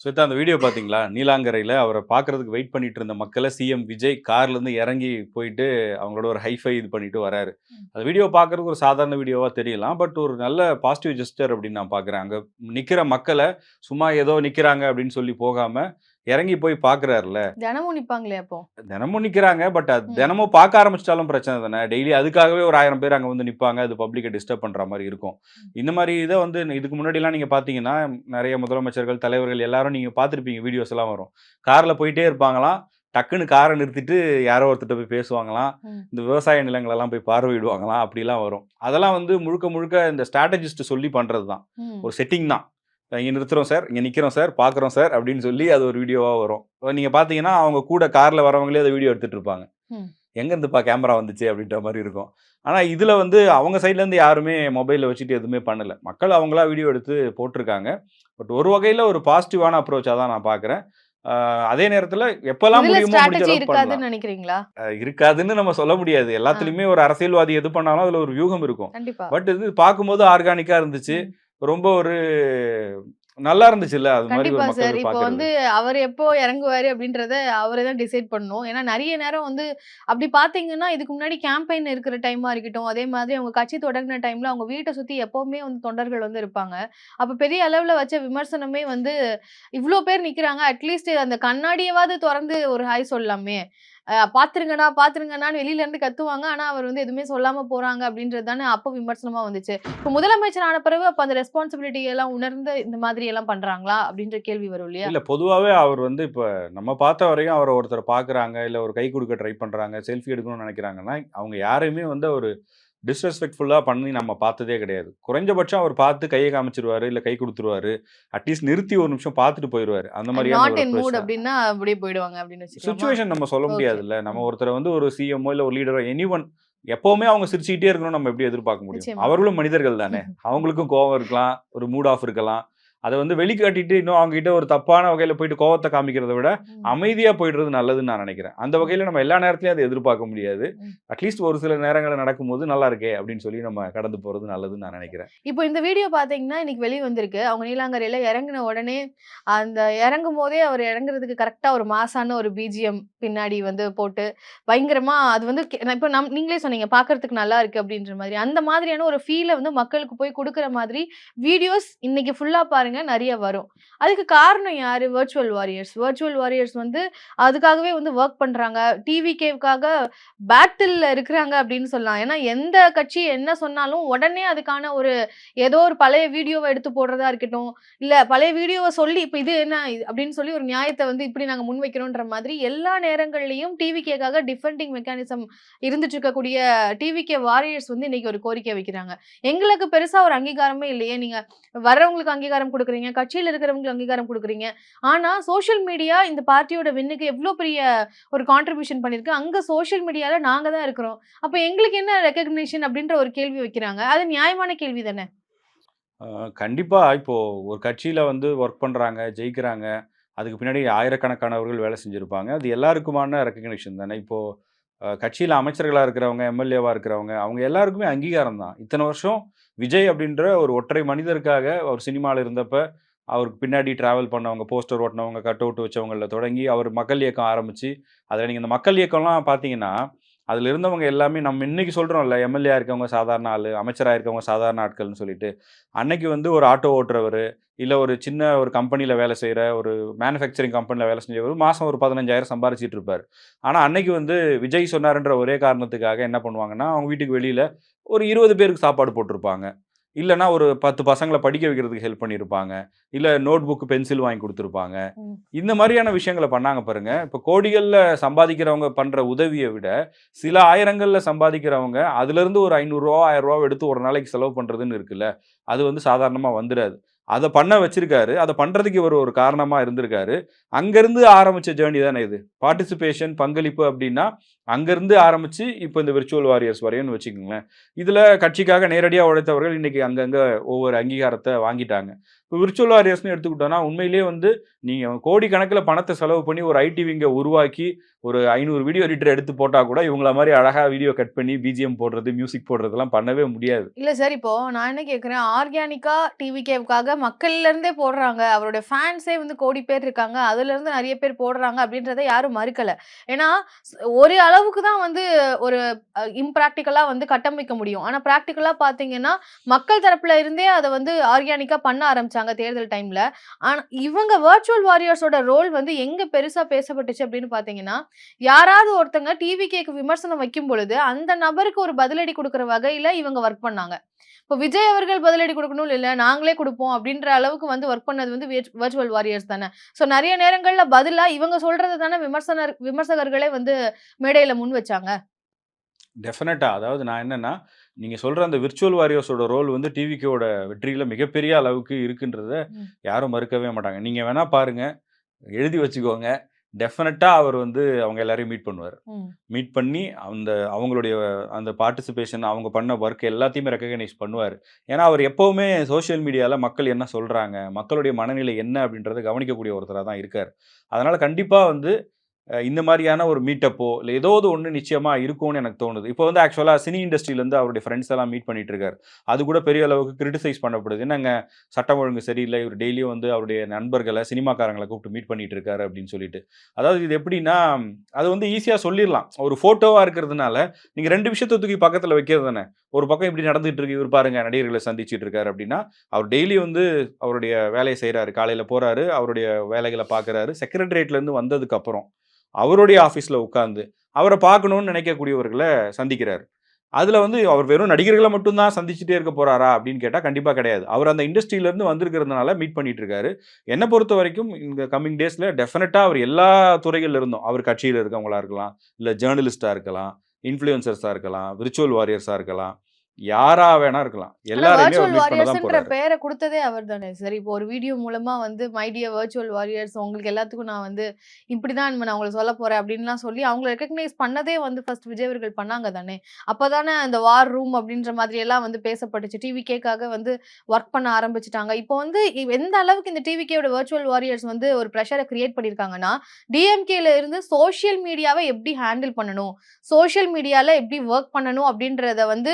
ஸ்வேதா, அந்த வீடியோ பார்த்தீங்களா? நீலாங்கரையில அவர பார்க்கறதுக்கு வெயிட் பண்ணிட்டு இருந்த மக்கள சிஎம் விஜய் கார்லருந்து இறங்கி போயிட்டு, அவங்களோட ஒரு ஹைஃபை இது பண்ணிட்டு வராரு. ம். அந்த வீடியோ பார்க்கறதுக்கு ஒரு சாதாரண வீடியோவா தெரியலாம். பட் ஒரு நல்ல பாசிட்டிவ் ஜெஸ்டர் அப்படின்னு நான் பார்க்குறேன். அங்க நிக்கிற மக்கள சும்மா ஏதோ நிக்கிறாங்க அப்படின்னு சொல்லி போகாம, இறங்கி போய் பார்க்குறாருல்ல. தினமும் நிப்பாங்களே அப்போ. தினமும் நிக்கிறாங்க. பட் அது ம். தினமும் பார்க்க ஆரம்பிச்சுட்டாலும் பிரச்சனை தானே. டெய்லி அதுக்காகவே ஒரு 1000 பேர் அங்க வந்து நிப்பாங்க. அது பப்ளிக்க டிஸ்டர்ப் பண்ற மாரி இருக்கும். ம். இந்த மாரி இத வந்து இதுக்கு முன்னாடிலாம் நீங்க பார்த்தீங்கன்னா, நெறைய முதலமைச்சர்கள், தலைவர்கள் எல்லாரும் நீங்க பார்த்திருப்பீங்க. வீடியோஸ் எல்லாம் வரும். கார்ல போயிட்டே இருப்பாங்களாம். டக்குன்னு கார நிறுத்திட்டு யாரோ ஒருத்தர்ட்ட போய் பேசுவாங்களாம். ம். இந்த விவசாய நிலங்களெல்லாம் போய் பார்வையிடுவாங்களாம். அப்படிலாம் வரும். அதெல்லாம் வந்து முழுக்க முழுக்க இந்த ஸ்ட்ராட்டஜிஸ்ட் சொல்லி பண்றது தான். ம். ஒரு செட்டிங் தான். இங்க நிறுத்துறோம் சார், இங்க நிக்கிறோம் சார், பார்க்குறோம் சார் அப்படின்னு சொல்லி அது ஒரு வீடியோவா வரும். நீங்க பார்த்தீங்கன்னா, அவங்க கூட கார்ல வரவங்களே அத வீடியோ எடுத்துட்டு இருப்பாங்க. ம். எங்கேருந்துப்பா கேமரா வந்துச்சு அப்படின்ற மாரி இருக்கும். ஆனா, இதுல வந்து அவங்க சைட்லேருந்து யாருமே மொபைல்ல வச்சுட்டு எதுவுமே பண்ணல. மக்கள் அவங்களா வீடியோ எடுத்து போட்டுருக்காங்க. பட் ஒரு வகையில ஒரு பாசிட்டிவான அப்ரோச்சா தான் நான் பார்க்குறேன். அதே நேரத்தில எப்பலாம் இதுல முடியுமோ முடிஞ்ச ஸ்ட்ராட்டஜி அளவுக்கு பண்ணலாம். இருக்காதுன்னு நெனைக்கிறீங்களா? இருக்காதுன்னு நம்ம சொல்ல முடியாது. ஆ. எல்லாத்துலயுமே ஒரு அரசியல்வாதி எது பண்ணாலும் அதுல ஒரு வியூகம் இருக்கும். கண்டிப்பா. பட் இது பார்க்கும்போது ஆர்கானிக்கா இருந்துச்சு. ம். ரொம்ப ஒரு நல்லா இருந்துச்சுல்ல. அது மாரி கண்டிப்பா ஒரு சார். மக்கள் இப்போ பார்க்கறது. வந்து அவரு எப்போ இறங்குவாரு அப்படின்றத அவரே தான் டிசைட் பண்ணணும். ஏன்னா நெறைய நேரம் வந்து அப்படி பார்த்தீங்கன்னா, இதுக்கு முன்னாடி கேம்பெயின் இருக்கிற டைமா இருக்கட்டும், அதே மாதிரி அவங்க கட்சி தொடங்குன டைம்ல அவங்க வீட்ட சுத்தி எப்பவுமே வந்து தொண்டர்கள் வந்து இருப்பாங்க. அப்ப பெரிய அளவுல வச்ச விமர்சனமே வந்து, "இவ்ளோ பேர் நிக்கிறாங்க. அட்லீஸ்ட் அந்த கண்ணாடியவாது தொறந்து ஒரு ஹாய் சொல்லலாமே! பாத்துருங்கடா, பாத்துருங்கடான்னு வெளியில இருந்து கத்துவாங்க. ஆனா அவர் வந்து எதுவுமே சொல்லாம போறாங்க." அப்படின்றது தானே அப்ப விமர்சனமா வந்துச்சு. இப்ப முதலமைச்சர் ஆன பிறகு அப்ப அந்த ரெஸ்பான்சிபிலிட்டி எல்லாம் உணர்ந்து இந்த மாதிரி எல்லாம் பண்றாங்களா? அப்படின்ற கேள்வி வரும் இல்லையா? இல்ல பொதுவாவே அவர் வந்து இப்ப நம்ம பார்த்த வரையும் அவர ஒருத்தர பார்க்குறாங்க, இல்ல ஒரு கை குடுக்க ட்ரை பண்றாங்க, செல்ஃபி எடுக்கணும்னு நெனைக்கிறாங்கன்னா, அவங்க யாரையுமே வந்து ஒரு டிஸ்ரெஸ்பெக்ட்ஃபுல்லா பண்ணி நம்ம பார்த்ததே கிடையாது. குறைஞ்சபட்சம் அவர் பார்த்து கைய காமிச்சுருவாரு, இல்ல கை குடுத்துருவாரு. அட்லீஸ்ட் நிறுத்தி ஒரு நிமிஷம் பார்த்துட்டு போயிருவாரு. அந்த மாரியான நாட் ஒரு இன் அப்ரோச் மூட் தான். அப்படின்னா அப்படியே போயிடுவாங்க அப்படின்னு வச்சுக்கலாமா? சிச்சுவேஷன் நம்ம சொல்ல ஓகே. முடியாதுல்ல. நம்ம ம். ஒருத்தர வந்து ஒரு சிஎம்மோ இல்ல ஒரு லீடரோ எனிஒன் எப்பவுமே அவங்க சிரிச்சுக்கிட்டே இருக்கணும்னு நம்ம எப்படி எதிர்பார்க்க முடியும்? நிச்சயமா. அவர்களும் மனிதர்கள் தானே! அவங்களுக்கும் கோவம் இருக்கலாம், ஒரு மூட் ஆஃப் இருக்கலாம். அத வந்து வெளிக்காட்டிட்டு இன்னும் அவங்க கிட்ட ஒரு தப்பான வகையில போயிட்டு கோவத்த காமிக்கிறத விட, ம். அமைதியா போயிடுறது நல்லதுன்னு நான் நெனைக்கிறேன். அந்த ம். வகையில நம்ம எல்லா நேரத்திலயும் அத எதிர்பார்க்க முடியாது. ம். அட்லீஸ்ட் ஒரு சில நேரங்கள்ல நடக்கும்போது நல்லா இருக்கே! அப்படின்னு சொல்லி நம்ம கடந்து போறது நல்லதுன்னு நான் நெனைக்கிறேன். இப்போ இந்த வீடியோ பார்த்தீங்கன்னா, இன்னைக்கு வெளிய வந்திருக்கு. அவங்க நீலாங்கரையில இறங்குன உடனே, அந்த இறங்கும்போதே அவர் இறங்குறதுக்கு கரெக்ட்டா ஒரு மாஸான ஒரு பிஜிஎம் பின்னாடி வந்து போட்டு, பயங்கரமா அது வந்து இப்ப நீங்களே சொன்னீங்க, பார்க்கறதுக்கு நல்லா இருக்கு அப்படின்ற மாதிரி. அந்த மாதிரியான ஒரு ஃபீல வந்து மக்களுக்கு போய் குடுக்குற மாதிரி வீடியோஸ் இன்னைக்கு ஃபுல்லா பாருங்க நெறைய வரும். அதுக்கு காரணம் யாரு? Virtual warriors. வெர்ச்சுவல் வாரியர்ஸ் வந்து அதுக்காகவே வந்து வொர்க் பண்றாங்க. டிவிகேவுக்காக பேட்டில்ல இருக்கிறாங்க அப்படின்னு சொல்லலாம். ஏன்னா, எந்த கட்சி என்ன சொன்னாலும் உடனே அதுக்கான ஒரு ஏதோ ஒரு பழைய வீடியோவ எடுத்து போடுறதா இருக்கட்டும், இல்ல பழைய வீடியோவ சொல்லி இப்ப இது என்ன அப்படின்னு சொல்லி ஒரு நியாயத்த வந்து இப்படி நாங்க முன்வைக்கிறோன்ற மாதிரி எல்லா நேரங்கள்லயும் டிவிகேக்காக டிஃபெண்டிங் மெக்கானிசம் இருந்துட்டு இருக்கக்கூடிய டிவிகே வாரியர்ஸ் வந்து இன்னைக்கு ஒரு கோரிக்கை வைக்கிறாங்க. எங்களுக்கு பெருசா ஒரு அங்கீகாரமே இல்லையே. நீங்க வர்றவங்களுக்கு அங்கீகாரம் குடுக்குறீங்க, கட்சியில இருக்கிறவங்களுக்கு அங்கீகாரம் குடுக்குறீங்க. ஆனா சோசியல் மீடியா இந்த பார்ட்டியோட வின்னுக்கு எவ்ளோ பெரிய ஒரு கான்ட்ரிபியூஷன் பண்ணிருக்கு. அங்க சோசியல் மீடியால நாங்க தான் இருக்கிறோம். அப்ப எங்களுக்கு என்ன ரெகக்னிஷன் அப்படின்ற ஒரு கேள்வி வைக்கிறாங்க. அது நியாயமான கேள்வி தானே! அ கண்டிப்பா இப்போ ஒரு கட்சியில வந்து ஒர்க் பண்றாங்க, ஜெயிக்கிறாங்க. அதுக்கு பின்னாடி ஆயிரக்கணக்கானவர்கள் வேலை செஞ்சிருப்பாங்க. அது எல்லாருக்குமான ரெகக்னிஷன் தானே. இப்போ கட்சியில அமைச்சர்களா இருக்கிறவங்க, எம்எல்ஏவா இருக்கிறவங்க, அவங்க எல்லாருக்குமே அங்கீகாரம் தான். இத்தன வருஷம் விஜய் அப்படின்ற ஒரு ஒற்றை மனிதருக்காக அவர் சினிமால இருந்தப்ப, அவருக்கு பின்னாடி டிராவல் பண்ணவங்க, போஸ்டர் ஒட்டுனவங்க, கட் அவுட் வச்சவங்கள்ல தொடங்கி, அவர் மக்கள் இயக்கம் ஆரம்பிச்சு, அதில நீங்க இந்த மக்கள் இயக்கம்லாம் பார்த்தீங்கன்னா, அதில இருந்தவங்க எல்லாமே நம்ம இன்னைக்கு சொல்றோம்ல, எம்எல்ஏ இருக்கவங்க சாதாரண ஆளு, அமைச்சரா இருக்கவங்க சாதாரண ஆட்கள்னு சொல்லிட்டு. அன்னைக்கு வந்து ஒரு ஆட்டோ ஓட்டுறவரு, இல்ல ஒரு சின்ன ஒரு கம்பெனில வேலை செய்ற, ஒரு மேனுஃபேக்சரிங் கம்பெனில வேலை செஞ்சவரு, மாசம் ஒரு 15,000 சம்பாரிச்சுட்டு இருப்பாரு. ஆனா, அன்னைக்கு வந்து விஜய் சொன்னாருன்ற ஒரே காரணத்துக்காக என்ன பண்ணுவாங்கன்னா, அவங்க வீட்டுக்கு வெளியில ஒரு 20 பேருக்கு சாப்பாடு போட்டிருப்பாங்க. இல்லன்னா ஒரு 10 பசங்கள படிக்க வைக்கிறதுக்கு ஹெல்ப் பண்ணியிருப்பாங்க. இல்ல நோட் புக், பென்சில் வாங்கி குடுத்துருப்பாங்க. ம். இந்த மாரியான விஷயங்கள பண்ணாங்க பாருங்க. இப்ப கோடிகள்ல சம்பாதிக்கிறவங்க பண்ற உதவிய விட, சில ஆயிரங்கள்ல சம்பாதிக்கிறவங்க, அதிலிருந்து ஒரு ரூ. 500 ரூ. 1000 எடுத்து ஒரு நாளைக்கு செலவு பண்றதுன்னு இருக்குல்ல, அது வந்து சாதாரணமா வந்துராது. அத பண்ண வச்சிருக்காரு. அத பண்றதுக்கு இவரு ஒரு காரணமா இருந்திருக்காரு. அங்கருந்து ஆரம்பிச்ச ஜர்னி தானே இது. பார்ட்டிசிபேஷன், பங்களிப்பு அப்டின்னா, அங்கருந்து ஆரம்பிச்சு, இப்ப இந்த விர்ச்சுவல் வாரியர்ஸ் வரையும்னு வச்சுக்கங்களேன். இதுல கட்சிக்காக நேரடியா உழைத்தவர்கள் இன்னைக்கு அங்கங்க ஒவ்வொரு அங்கீகாரத்த வாங்கிட்டாங்க. இப்போ விர்ச்சுவல் வாரியர்ஸ்னு எடுத்துக்கிட்டோம்னா உண்மையிலேயே வந்து நீங்கள் கோடிக்கணக்கில் பணத்தை செலவு பண்ணி ஒரு ஐடி விங்கை உருவாக்கி ஒரு 500 வீடியோ எடிட்டர் எடுத்து போட்டால் கூட இவங்கள மாதிரி அழகாக வீடியோ கட் பண்ணி பிஜிஎம் போடுறது மியூசிக் போடுறதெல்லாம் பண்ணவே முடியாது. இல்ல சார், இப்போ நான் என்ன கேட்கிறேன், ஆர்கானிக்கா டிவிகேவுக்காக மக்கள்ல இருந்தே போடுறாங்க. அவருடைய ஃபேன்ஸே வந்து கோடி பேர் இருக்காங்க. அதுலருந்து நெறைய பேர் போடுறாங்க அப்படின்றத யாரும் மறுக்கல. ஏன்னா, ஒரு அளவுக்கு தான் வந்து ஒரு இம்பிராக்டிகலா வந்து கட்டமைக்க முடியும். ஆனா பிராக்டிகலா பார்த்தீங்கன்னா, மக்கள் தரப்புல இருந்தே அத வந்து ஆர்கானிக்கா பண்ண ஆரம்பிச்சாங்க தேர்தல் டைம்ல. ஆனா இவங்க வர்ச்சுவல் வாரியர்ஸோட ரோல் வந்து எங்க பெருசா பேசப்பட்டுச்சு அப்படின்னு பார்த்தீங்கன்னா, யாராவது ஒருத்தங்க டிவிகேக்கு விமர்சனம் வைக்கும் பொழுது, அந்த நபருக்கு ஒரு பதிலடி குடுக்குற வகையில இவங்க வொர்க் பண்ணாங்க. இப்போ விஜய் அவர்கள் பதிலடி குடுக்கணும் இல்ல, நாங்களே குடுப்போம் அப்படின்ற அளவுக்கு வந்து வொர்க் பண்ணது வந்து வர்ச்சுவல் வாரியர்ஸ் தானே. ஸோ நெறைய நேரங்கள்ல பதிலா இவங்க சொல்றத தானே விமர்சகர்களே வந்து மேடையில முன் வச்சாங்க. டெஃபினட்டா. அதாவது நான் என்னன்னா, நீங்க சொல்ற அந்த விர்ச்சுவல் வாரியர்ஸோட ரோல் வந்து டிவிக்கோட வெற்றியில மிகப்பெரிய அளவுக்கு இருக்குன்றத ம். யாரும் மறுக்கவே மாட்டாங்க. நீங்க வேணா பாருங்க, எழுதி வச்சுக்கோங்க. டெஃபினட்டா அவர் வந்து அவங்க எல்லாரையும் மீட் பண்ணுவாரு. ம். மீட் பண்ணி அவங்களுடைய அந்த பார்ட்டிசிபேஷன், அவங்க பண்ண வொர்க் எல்லாத்தையுமே ரெகக்னைஸ் பண்ணுவாரு. ஏன்னா, அவர் எப்பவுமே சோசியல் மீடியால மக்கள் என்ன சொல்றாங்க, மக்களுடைய மனநிலை என்ன அப்படின்றத கவனிக்கக்கூடிய ஒருத்தரா தான் இருக்காரு. அதனால கண்டிப்பா வந்து இந்த மாரியான ஒரு மீட்டப்போ, இல்ல ஏதாவது ஒண்ணு நிச்சயமா இருக்கும்னு எனக்கு தோணுது. இப்போ வந்து ஆக்சுவலா சினி இண்டஸ்ட்ரியிலருந்து அவருடைய ஃப்ரெண்ட்ஸ் எல்லாம் மீட் பண்ணிட்டு இருக்காரு. அது கூட பெரிய அளவுக்கு கிரிட்டிசைஸ் பண்ணப்படுது. என்னங்க சட்டம் ஒழுங்கு சரியில்ல. இவரு டெய்லியும் வந்து அவருடைய நண்பர்கள, சினிமாக்காரங்கள கூப்பிட்டு மீட் பண்ணிட்டு இருக்காரு அப்படின்னு சொல்லிட்டு. அதாவது இது எப்படின்னா, அது வந்து ஈஸியா சொல்லிறலாம். ஒரு ஃபோட்டோவா இருக்கிறதுனால, நீங்க 2 விஷயத்த தூக்கி பக்கத்துல வைக்கிறது தானே. ஒரு பக்கம் இப்படி நடந்துட்டு இருக்கு. இவரு பாருங்க நடிகர்கள சந்திச்சுட்டு இருக்காரு அப்படின்னா, அவர் டெய்லி வந்து அவருடைய வேலைய செய்றாரு. காலையில போறாரு. அவருடைய வேலைகள பார்க்குறாரு. செக்ரட்டரியேட்லருந்து வந்ததுக்கு அப்புறம் அவருடைய ஆஃபீஸ்ல உட்கார்ந்து, அவர பார்க்கணும்னு நினைக்கக்கூடியவர்கள சந்திக்கிறாரு. அதுல வந்து அவர் வெறும் நடிகர்கள மட்டும் தான் சந்திச்சுட்டே இருக்க போறாரா? அப்படின்னு கேட்டா கண்டிப்பா கிடையாது. அவர் அந்த இண்டஸ்ட்ரியில இருந்து வந்திருக்கிறதுனால மீட் பண்ணிட்டு இருக்காரு. என்ன பொறுத்தவரைக்கும் இந்த கம்மிங் டேஸ்ல டெஃபினட்டா அவர் எல்லா துறைகள்ல இருந்தும், அவர் கட்சியில இருக்கவங்களா இருக்கலாம், இல்ல ஜர்னலிஸ்ட்டா இருக்கலாம், இன்ஃப்ளூயன்சர்ஸா இருக்கலாம், விர்ச்சுவல் வாரியர்ஸா இருக்கலாம், யாரா வேணா இருக்கலாம். ஆனா எல்லாரையுமே அவர் வர்ச்சுவல் மீட் பண்ண தான் வாரியர்ஸ்ன்ற போறாரு. பேர குடுத்ததே அவர் தானே சார். இப்போ ஒரு வீடியோ மூலமா வந்து மை டியர் வர்ச்சுவல் வாரியர்ஸ் உங்களுக்கு எல்லாத்துக்கும் நான் வந்து இப்படிதான் நான் உங்களுக்கு சொல்லப் போறேன் அப்படின்லாம் சொல்லி அவங்கள ரெகக்னைஸ் பண்ணதே வந்து ஃபர்ஸ்ட் விஜய் அவர்கள் பண்ணாங்க தானே. அப்பதானே அந்த வார் ரூம் அப்படின்ற மாதிரி எல்லாம் வந்து பேசப்பட்டுச்சு. டிவிகேக்காக வந்து வொர்க் பண்ண ஆரம்பிச்சுட்டாங்க. இப்போ வந்து எந்த அளவுக்கு இந்த டிவிகேவோட வர்ச்சுவல் வாரியர்ஸ் வந்து ஒரு பிரஷர கிரியேட் பண்ணியிருக்காங்கன்னா, டிஎம்கேல இருந்து சோசியல் மீடியாவ எப்படி ஹேண்டில் பண்ணணும், சோசியல் மீடியால எப்படி வொர்க் பண்ணணும் அப்படின்றத வந்து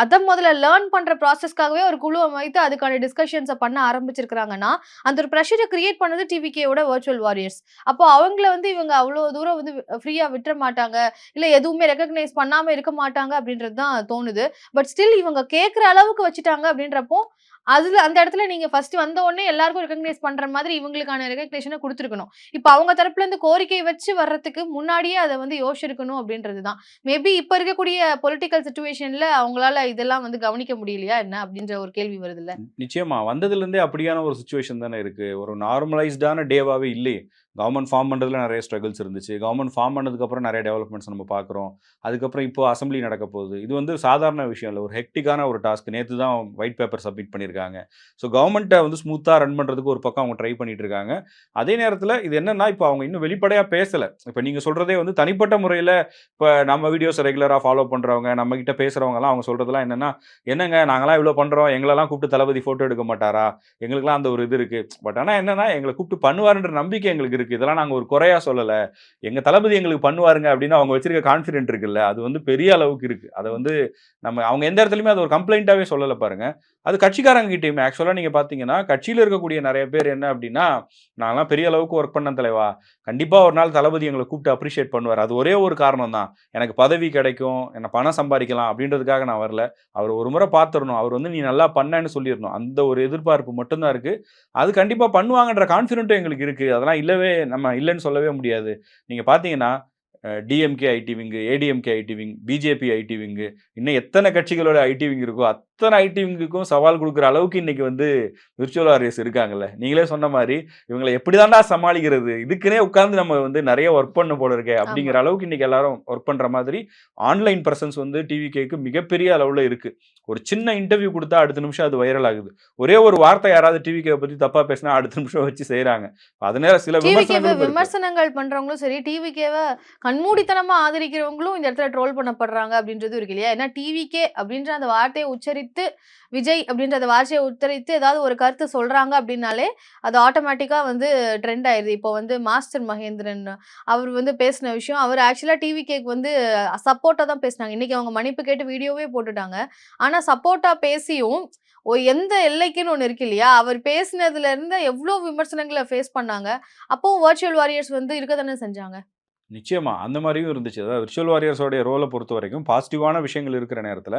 அத முதல்ல லேர்ன் பண்ற ப்ராசஸ்க்காகவே ஒரு குழு அமைத்து அதுக்கான டிஸ்கஷன்ஸ பண்ண ஆரம்பிச்சிருக்காங்கன்னா, அந்த ஒரு பிரஷர கிரியேட் பண்ணது டிவிகேவோட வர்ச்சுவல் வாரியர்ஸ். அப்போ அவங்கள வந்து இவங்க அவ்ளோ தூரம் வந்து ஃப்ரீயா விட்டுற மாட்டாங்க. இல்ல எதுவுமே ரெகக்னைஸ் பண்ணாம இருக்க மாட்டாங்க அப்படின்றது தான் தோணுது. பட் ஸ்டில் இவங்க கேட்கிற அளவுக்கு வச்சுட்டாங்க அப்படின்றப்போ, அந்த இடத்துல நீங்க ஃபர்ஸ்ட் வந்த உடனே எல்லாருக்கும் ரெகக்னைஸ் பண்ற மாதிரி இவங்களுக்கான ரெகக்னேஷன குடுத்துருக்கணும். இப்ப அவங்க தரப்புல இருந்து கோரிக்கை வச்சு வர்றதுக்கு முன்னாடியே அத வந்து யோசிச்சிருக்கணும் அப்படின்றது தான். மேபி இப்ப இருக்கக்கூடிய பொலிட்டிக்கல் சிச்சுவேஷன்ல அவங்களால இதெல்லாம் வந்து கவனிக்க முடியலையா என்ன? அப்படின்ற ஒரு கேள்வி வருதுல்ல. நிச்சயமா. வந்ததுலேருந்தே அப்படியான ஒரு சிச்சுவேஷன் தானே இருக்கு. ஒரு நார்மலைஸ்டான டேவாவே இல்லையே. கவர்ன்மெண்ட் ஃபார்ம் பண்றதுல நெறைய ஸ்ட்ரகிள்ஸ் இருந்துச்சு. கவர்ன்மெண்ட் ஃபார்ம் பண்ணதுக்கப்புறம் நெறைய டெவலப்மெண்ட்ஸ் நம்ம பார்க்குறோம். அதுக்கப்புறம் இப்போ அசெம்பிளி நடக்க போகுது. இது வந்து சாதாரண விஷயம் இல்ல. ஒரு ஹெக்டிக்கான ஒரு டாஸ்க். நேத்து தான் ஒயிட் பேப்பர் சப்மிட் பண்ணியிருக்காங்க. ஸோ கவர்ன்மெண்ட்ட வந்து ஸ்மூத்தா ரன் பண்றதுக்கு ஒரு பக்கம் அவங்க ட்ரை பண்ணிட்டு இருக்காங்க. அதே நேரத்தில இது என்னன்னா, இப்போ அவங்க இன்னும் வெளிப்படையா பேசல. இப்ப நீங்க சொல்றதே வந்து தனிப்பட்ட முறையில இப்ப நம்ம வீடியோஸ ரெகுலரா ஃபாலோ பண்றவங்க, நம்ம கிட்ட பேசுறவங்கலாம் அவங்க சொல்றதெல்லாம் என்னன்னா, "என்னங்க நாங்கலாம் இவ்ளோ பண்றோம். எங்களலாம் கூப்பிட்டு தளபதி ஃபோட்டோ எடுக்க மாட்டாரா? எங்களுக்கெல்லாம் அந்த ஒரு இது இருக்கு." பட் ஆனா என்னன்னா, எங்கள கூப்பிட்டு பண்ணுவாருன்ற நம்பிக்கை எங்களுக்கு இருக்கு. இதெல்லாம் நாங்க ஒரு குறையா சொல்லல. எங்க தளபதி எங்களுக்கு பண்ணுவாருங்க அப்படின்னு அவங்க வச்சிருக்க கான்ஃபிடென்ட் இருக்குல்ல, அது வந்து பெரிய அளவுக்கு இருக்கு. அத வந்து அவங்க எந்த இடத்துலயுமே அது ஒரு கம்ப்ளைண்ட்டாவே சொல்லல பாருங்க. அது கட்சிக்காரங்க கிட்டயுமே ஆக்சுவலா நீங்க பார்த்தீங்கன்னா, கட்சியில இருக்கக்கூடிய நெறைய பேர் என்ன அப்படின்னா, "நான்லாம் பெரிய அளவுக்கு வொர்க் பண்ணேன் தலைவா. கண்டிப்பா ஒரு நாள் தளபதி எங்கள கூப்பிட்டு அப்ரிஷியேட் பண்ணுவாரு. அது ஒரே ஒரு காரணம் தான். எனக்கு பதவி கிடைக்கும், என்ன பணம் சம்பாரிக்கலாம் அப்படின்றதுக்காக நான் வரல. அவர ஒரு முறை பார்த்துறணும். அவர் வந்து நீ நல்லா பண்ணேன்னு சொல்லிறணும். அந்த ஒரு எதிர்பார்ப்பு மட்டும் தான் இருக்கு. அது கண்டிப்பா பண்ணுவாங்கன்ற கான்ஃபிடென்ட்டும் எங்களுக்கு இருக்கு. அதெல்லாம் நம்ம இல்லன்னு சொல்லவே முடியாது. நீங்க பார்த்தீங்கன்னா, DMK IT wing, ADMK IT wing, BJP IT wing, இன்னும் எத்தன கட்சிகளோட ஐடி விங் இருக்கோ, அத்தன ஐடி விங்குக்கும் சவால் குடுக்குற அளவுக்கு இன்னைக்கு வந்து விர்ச்சுவல் வாரியர்ஸ் இருக்காங்கல்ல. நீங்களே சொன்ன மாரி, இவங்கள எப்படி தான்டா சமாளிக்கிறது? இதுக்குன்னே உட்கார்ந்து நம்ம வந்து நெறைய வொர்க் பண்ணணும் போல இருக்கே! ஆமா. அப்படிங்கிற அளவுக்கு இன்னைக்கு எல்லாரும் வொர்க் பண்ற மாதிரி, ஆன்லைன் பிரசன்ஸ் வந்து டிவிகேக்கு மிகப்பெரிய அளவுல இருக்கு. ஒரு சின்ன இன்டர்வியூ குடுத்தா அடுத்த நிமிஷம் அது வைரல் ஆகுது. ஒரே ஒரு வார்த்தை யாராவது டிவிகேவ பத்தி தப்பா பேசினா அடுத்த நிமிஷம் வச்சு செய்றாங்க. அதனால சில டிவிகேவ விமர்சனங்களும் இருக்கு. விமர்சனங்கள் பண்றவங்களும் சரி, டிவிகேவ கண்மூடித்தனமா ஆதரிக்கிறவங்களும் இந்த இடத்துல ட்ரோல் பண்ணப்படுறாங்க அப்படின்றதும் இருக்கு இல்லையா? ஏன்னா டிவிகே அப்படின்ற அந்த வார்த்தைய உச்சரித்து உச்சரித்து விஜய் அப்படின்ற அந்த வார்த்தையை உச்சரித்து ஏதாவது ஒரு கருத்து சொல்றாங்க அப்படின்னாலே அது ஆட்டோமேட்டிக்கா வந்து ட்ரெண்ட் ஆயிருது. இப்போ வந்து மாஸ்டர் மகேந்திரன் அவர் வந்து பேசின விஷயம், அவர் ஆக்சுவலா டிவிகேக்கு வந்து சப்போர்ட்டா தான் பேசினாங்க. இன்னைக்கு அவங்க மன்னிப்பு கேட்டு வீடியோவே போட்டுட்டாங்க. ஆனா சப்போர்ட்டா பேசியும் எந்த எல்லைக்குன்னு ஒண்ணு இருக்கு இல்லையா? அவர் பேசினதுல இருந்து எவ்ளோ விமர்சனங்கள ஃபேஸ் பண்ணாங்க. அப்பவும் வர்ச்சுவல் வாரியர்ஸ் வந்து இருக்க தானே செஞ்சாங்க. நிச்சயமா. அந்த மாரியும் இருந்துச்சு. அதாவது விர்ச்சுவல் வாரியர்ஸோடைய ரோல பொறுத்தவரைக்கும் பாசிட்டிவான விஷயங்கள் இருக்கிற நேரத்தில,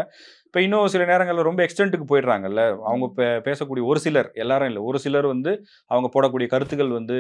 இப்ப இன்னும் சில நேரங்கள்ல ரொம்ப எக்ஸ்டென்ட்க்கு போயிடுறாங்கல்ல. அவங்க ம். பேசக்கூடிய ஒரு சிலர், எல்லாரும் இல்ல. ஒரு சிலர் வந்து அவங்க போடக்கூடிய கருத்துக்கள் வந்து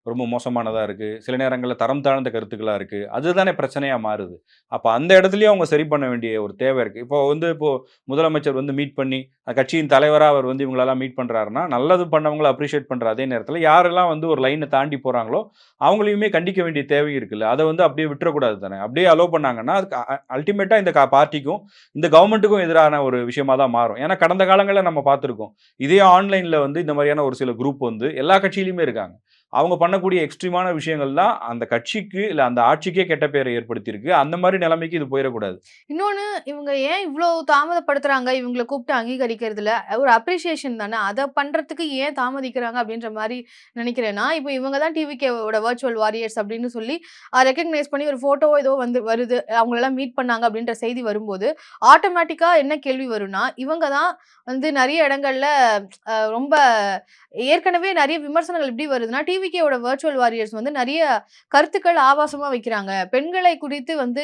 ரொம்ப மோசமானதா இருக்கு. சில நேரங்கள்ல தரம் தாழ்ந்த கருத்துக்களா இருக்கு. அதுதானே பிரச்சனையா மாறுது. அப்ப அந்த இடத்துலயும் அவங்க சரி பண்ண வேண்டிய ஒரு தேவை இருக்கு. இப்போ முதலமைச்சர் வந்து மீட் பண்ணி, கட்சியின் தலைவரா அவர் வந்து இவங்களெல்லாம் மீட் பண்றாருன்னா, நல்லது பண்ணவங்கள அப்ரிஷியேட் பண்ற அதே நேரத்தில, யாரெல்லாம் வந்து ஒரு லைன தாண்டி போறாங்களோ, அவங்களையுமே கண்டிக்க வேண்டிய தேவை இருக்குல்ல. அத வந்து அப்படியே விட்டுறக்கூடாது தானே. அப்படியே அலோ பண்ணாங்கன்னா, அதுக்கு அல்டிமேட்டா இந்த பார்ட்டிக்கும், இந்த கவர்ன்மென்ட்டுக்கும் எதிரான ஒரு விஷயமா தான் மாறும். ஏன்னா கடந்த காலங்கள்ல நம்ம பார்த்திருக்கோம். இதே ஆன்லைன்ல வந்து இந்த மாரியான ஒரு சில குரூப் வந்து எல்லா கட்சியிலயுமே இருக்காங்க. அவங்க பண்ணக்கூடிய எக்ஸ்ட்ரீமான விஷயங்கள் தான் அந்த கட்சிக்கு, இல்ல அந்த ஆட்சிக்கே கெட்ட பெயரை ஏற்படுத்தியிருக்கு. அந்த மாரி நிலைமைக்கு இது போயிறக்கூடாது. இன்னொன்னு இவங்க ஏன் இவ்ளோ தாமதப்படுத்துறாங்க? இவங்கள கூப்பிட்டு அங்கீகரிக்கிறதுல. ஒரு அப்ரிசியேஷன் தானே. அத பண்றதுக்கு ஏன் தாமதிக்கிறாங்க? அப்படின்ற மாரி நினைக்கிறேன்னா, இப்போ இவங்க தான் டிவிகேவோட வர்ச்சுவல் வாரியர்ஸ் அப்படின்னு சொல்லி ரெகக்னைஸ் பண்ணி ஒரு ஃபோட்டோ ஏதோ வந்து வருது. அவங்களலாம் மீட் பண்ணாங்க அப்படின்ற செய்தி வரும்போது, ஆட்டோமேட்டிக்கா என்ன கேள்வி வரும்னா, இவங்க தான் வந்து நெறைய இடங்கள்ல ரொம்ப ஏற்கனவே நெறைய விமர்சனங்கள் எப்படி வருதுன்னா, டிவிகேவோட வர்ச்சுவல் வாரியர்ஸ் வந்து நெறைய கருத்துக்கள் ஆபாசமா வைக்கிறாங்க. பெண்களை குறித்து வந்து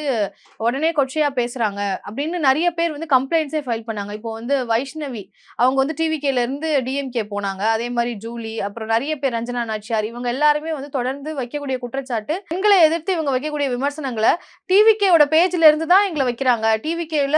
உடனே கொச்சையா பேசுறாங்க அப்படின்னு நெறைய பேர் வந்து கம்ப்ளைண்ட்ஸே ஃபைல் பண்ணாங்க. இப்போ வந்து வைஷ்ணவி அவங்க வந்து டிவிகேல இருந்து டிஎம்கே போனாங்க. அதே மாரி ஜூலி, அப்புறம் நெறைய பேர் ரஞ்சனா நாச்சியார் இவங்க எல்லாருமே வந்து தொடர்ந்து வைக்கக்கூடிய குற்றச்சாட்டு, பெண்களை எதிர்த்து இவங்க வைக்கக்கூடிய விமர்சனங்கள டிவிகேவோட பேஜ்ல இருந்து தான் எங்கள வைக்கிறாங்க. டிவிகேல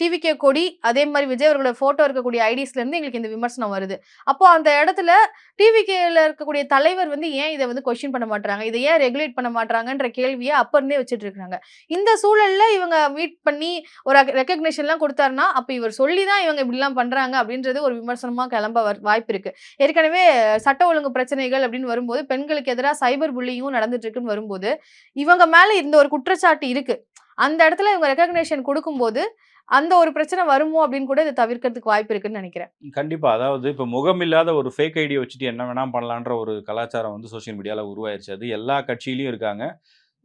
டிவிகே கொடி, அதே மாரி விஜய் அவர்களோட ஃபோட்டோ இருக்கக்கூடிய ஐடிஸ்ல இருந்து எங்களுக்கு இந்த விமர்சனம் வருது. அப்போ அந்த இடத்துல டிவிகேல இருக்கக்கூடிய தலைவர் வந்து ஏன் இத வந்து கொஸ்டின் பண்ண மாட்றாங்க? இத ஏன் ரெகுலேட் பண்ண மாட்றாங்கன்ற கேள்விய அப்ப இருந்தே வச்சுட்டு இருக்காங்க. இந்த சூழல்ல இவங்க மீட் பண்ணி ஒரு ரெகக்னிஷன்லாம் குடுத்தாருன்னா, அப்ப இவர் சொல்லி தான் இவங்க இப்படிலாம் பண்றாங்க அப்படின்றது ஒரு விமர்சனமா கிளம்ப வாய்ப்பு இருக்கு. ஏற்கனவே சட்ட ஒழுங்கு பிரச்சனைகள் அப்படின்னு வரும்போது, பெண்களுக்கு எதிரா சைபர் புல்லிங்கும் நடந்துட்டு இருக்குன்னு வரும்போது, இவங்க மேல இந்த ஒரு குற்றச்சாட்டு இருக்கு. அந்த இடத்துல இவங்க ரெகக்னிஷன் குடுக்கும்போது, அந்த ஒரு பிரச்சனை வருமோ அப்படின்னு கூட இத தவிர்க்கிறதுக்கு வாய்ப்பு இருக்குன்னு நெனைக்கிறேன். கண்டிப்பா. அதாவது இப்ப முகம் இல்லாத ஒரு ஃபேக் ஐடிய வச்சுட்டு என்ன வேணா பண்ணலான்ற ஒரு கலாச்சாரம் வந்து சோசியல் மீடியால உருவாயிருச்சு. அது எல்லா கட்சியிலயும் இருக்காங்க.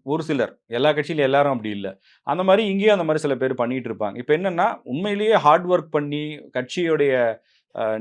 ஒரு சிலர். எல்லா கட்சியிலும் எல்லாரும் அப்படி இல்ல. அந்த மாரி இங்கேயும் அந்த மாரி சில பேர் பண்ணிட்டு இருப்பாங்க. இப்ப என்னன்னா, உண்மையிலேயே ஹார்ட் ஒர்க் பண்ணி கட்சியுடைய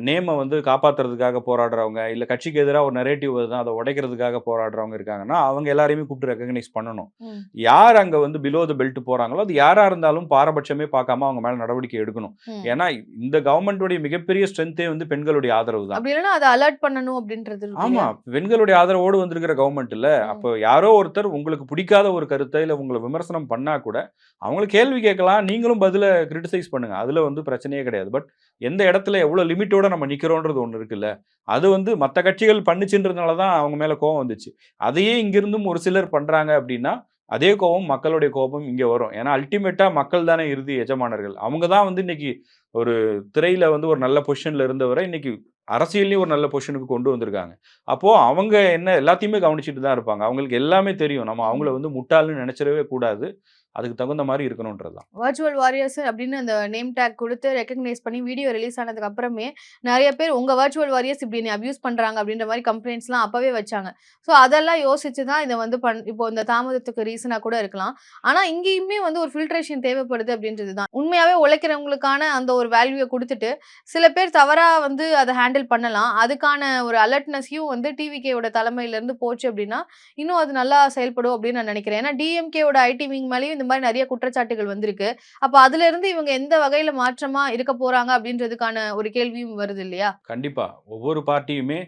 நேம வந்து காப்பாத்துறதுக்காக போராடுறவங்க, இல்ல கட்சிக்கு எதிரா ஒரு நரேட்டிவ் வருதுன்னா, அத உடைக்கிறதுக்காக போராடுறவங்க இருக்காங்கன்னா, அவங்க எல்லாரையுமே கூப்பிட்டு ரெகக்னைஸ் பண்ணணும். ம். யார் அங்க வந்து பிலோ த பெல்ட் போறாங்களோ, அது யாரா இருந்தாலும் பாரபட்சமே பார்க்காம அவங்க மேல நடவடிக்கை எடுக்கணும். ம். ஏன்னா, இந்த கவர்ன்மென்ட்டுடைய மிகப்பெரிய ஸ்ட்ரென்த்தே வந்து பெண்களுடைய ஆதரவு தான். அப்படி இல்லன்னா அத அலர்ட் பண்ணணும் அப்படின்றது இருக்கு ஆமா. இல்லையா? பெண்களுடைய ஆதரவோடு வந்திருக்கிற கவர்ன்மென்ட் இல்ல. ம். அப்ப யாரோ ஒருத்தர் உங்களுக்கு பிடிக்காத ஒரு கருத்த, இல்ல உங்கள விமர்சனம் பண்ணா கூட, அவங்கள கேள்வி கேட்கலாம். நீங்களும் பதில கிரிட்டிசைஸ் பண்ணுங்க. அதுல வந்து பிரச்சனையே கிடையாது. பட் எந்த இடத்துல எவ்வளோ லிமிட்டோட நம்ம நிக்கிறோன்றது ஒண்ணு இருக்குல்ல. அது வந்து மத்த கட்சிகள் பண்ணுச்சுன்றதுனால தான் அவங்க மேல கோவம் வந்துச்சு. அதையே இங்கிருந்தும் ஒரு சிலர் பண்றாங்க அப்டின்னா, அதே கோவம் மக்களுடைய கோபம் இங்க வரும். ஏன்னா அல்டிமேட்டா மக்கள் தானே இறுதி எஜமானர்கள். அவங்க தான் வந்து இன்னைக்கு ஒரு திரையில வந்து ஒரு நல்ல பொசிஷன்ல இருந்தவர, இன்னைக்கு அரசியல்லயும் ஒரு நல்ல பொசிஷனுக்கு கொண்டு வந்திருக்காங்க. அப்போ அவங்க என்ன எல்லாத்தையுமே கவனிச்சுட்டு தான் இருப்பாங்க. அவங்களுக்கு எல்லாமே தெரியும். நம்ம அவங்கள ம். வந்து முட்டாள்ன்னு நெனச்சிடவே கூடாது. அதுக்கு தகுந்த மாரி இருக்கணுன்றது தான். வர்ச்சுவல் வாரியர்ஸ் அப்படின்னு அந்த நேம் டேக் குடுத்து ரெகக்னைஸ் பண்ணி வீடியோ ரிலீஸ் ஆனதுக்கு அப்புறமே, நெறைய பேர் உங்க வர்ச்சுவல் வாரியர்ஸ் இப்படி என்னைய அபியூஸ் பண்றாங்க அப்படின்ற மாரி கம்ப்ளைண்ட்ஸ்லாம் அப்பவே வச்சாங்க. ஸோ அதெல்லாம் யோசிச்சு தான் இத வந்து இப்போ இந்த தாமதத்துக்கு ரீசனா கூட இருக்கலாம். ஆனா இங்கேயுமே வந்து ஒரு ஃபில்ட்ரேஷன் தேவைப்படுது அப்படின்றது தான். உண்மையாவே உழைக்கிறவங்களுக்கான அந்த ஒரு வேல்யூவ குடுத்துட்டு, சில பேர் தவறா வந்து அத ஹேண்டில் பண்ணலாம். அதுக்கான ஒரு அலர்ட்னஸையும் வந்து டிவிகேவோட தலைமையில இருந்து போச்சு அப்படின்னா, இன்னும் அது நல்லா செயல்படும் அப்படின்னு நான் நெனைக்கிறேன். ஏன்னா டிஎம்கேவோட ஐடி விங் மேலயும் இந்த மாரி நெறைய குற்றச்சாட்டுகள் வந்திருக்கு. அப்ப அதிலிருந்து இவங்க எந்த வகையில மாற்றமா இருக்க போறாங்க அப்படின்றதுக்கான ஒரு கேள்வியும் வருது இல்லையா? கண்டிப்பா. ஒவ்வொரு பார்ட்டியுமே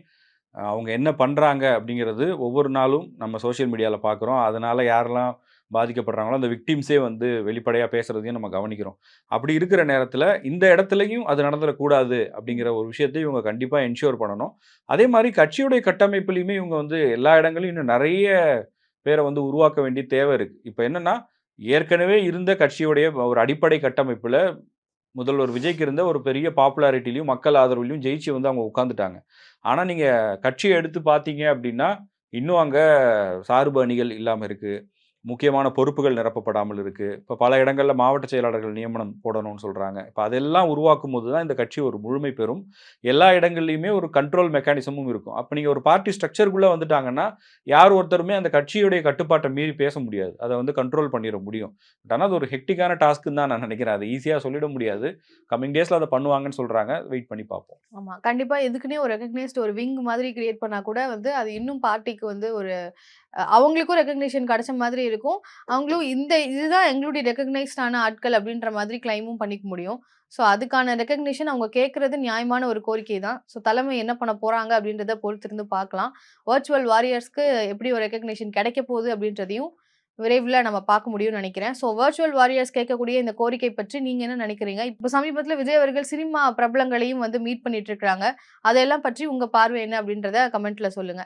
அவங்க என்ன பண்றாங்க அப்படிங்கிறது ஒவ்வொரு நாளும் நம்ம சோசியல் மீடியால பார்க்குறோம். அதனால யாரெல்லாம் பாதிக்கப்படுறாங்களோ, அந்த விக்டிம்ஸே வந்து வெளிப்படையா பேசுறதையும் நம்ம கவனிக்கிறோம். அப்படி இருக்கிற நேரத்தில, இந்த இடத்துலயும் அது நடந்துறக்கூடாது அப்படிங்கிற ஒரு விஷயத்தை இவங்க கண்டிப்பா என்ஷூர் பண்ணணும். அதே மாரி கட்சியுடைய கட்டமைப்பிலயுமே இவங்க வந்து எல்லா இடங்களையும் இன்னும் நெறைய பேர வந்து உருவாக்க வேண்டிய தேவை இருக்கு. இப்ப என்னன்னா, ஏற்கனவே இருந்த கட்சியுடைய ஒரு அடிப்படை கட்டமைப்புல முதல்வர் விஜய்க்கு இருந்த ஒரு பெரிய பாப்புலாரிட்டிலயும், மக்கள் ஆதரவிலயும் ஜெயிச்சு வந்து அவங்க உட்கார்ந்துட்டாங்க. ஆனா, நீங்க கட்சிய எடுத்து பார்த்தீங்க அப்டின்னா, இன்னும் அங்க சார்பு அணிகள் இல்லாம இருக்கு. முக்கியமான பொறுப்புகள் நிரப்பப்படாமல் இருக்கு. இப்ப பல இடங்கள்ல மாவட்ட செயலாளர்கள் நியமனம் போடணும்னு சொல்றாங்க. இப்ப அதெல்லாம் உருவாக்கும்போது தான் இந்த கட்சி ஒரு முழுமை பெறும். எல்லா இடங்கள்லயுமே ஒரு கண்ட்ரோல் மெக்கானிசமும் இருக்கும். அப்ப நீங்க ஒரு பார்ட்டி ஸ்ட்ரக்சர்க்குள்ள வந்துட்டாங்கன்னா, யார் ஒருத்தருமே அந்த கட்சியுடைய கட்டுப்பாட்ட மீறி பேச முடியாது. அத வந்து கண்ட்ரோல் பண்ணிற முடியும். பட் ஆனா அது ஒரு ஹெக்டிக்கான டாஸ்க்ன்னு தான் நான் நினைக்கிறேன். அத ஈஸியா சொல்லிட முடியாது. கம்மிங் டேஸ்ல அத பண்ணுவாங்கன்னு சொல்றாங்க. வெயிட் பண்ணி பார்ப்போம். ஆமா. கண்டிப்பா இதுக்குன்னே ஒரு ரெகக்னைஸ்ட் ஒரு விங் மாதிரி கிரியேட் பண்ணா கூட வந்து அது இன்னும் பார்ட்டிக்கு வந்து ஒரு அவங்களுக்கும் ரெகக்னிஷன் கிடைச்ச மாதிரி இருக்கும். அவங்களும் இதுதான் எங்களுடைய ரெகக்னைஸ்ட் ஆன ஆட்கள் அப்படின்ற மாதிரி கிளைமும் பண்ணிக்க முடியும். ஸோ அதுக்கான ரெகக்னிஷன் அவங்க கேட்கறது நியாயமான ஒரு கோரிக்கை தான். ஸோ தலைமை என்ன பண்ண போறாங்க அப்படின்றத பொறுத்திருந்து பார்க்கலாம். வர்ச்சுவல் வாரியர்ஸ்க்கு எப்படி ஒரு ரெகக்னிஷன் கிடைக்க போகுது அப்படின்றதையும் விரைவில நம்ம பார்க்க முடியும்னு நினைக்கிறேன். ஸோ வர்ச்சுவல் வாரியர்ஸ் கேட்கக்கூடிய இந்த கோரிக்கை பற்றி நீங்க என்ன நினைக்கிறீங்க? இப்போ சமீபத்தில விஜய் அவர்கள் சினிமா பிரபலங்களையும் வந்து மீட் பண்ணிட்டு இருக்காங்க. அதெல்லாம் பற்றி உங்க பார்வை என்ன அப்படின்றத கமெண்ட்ல சொல்லுங்க.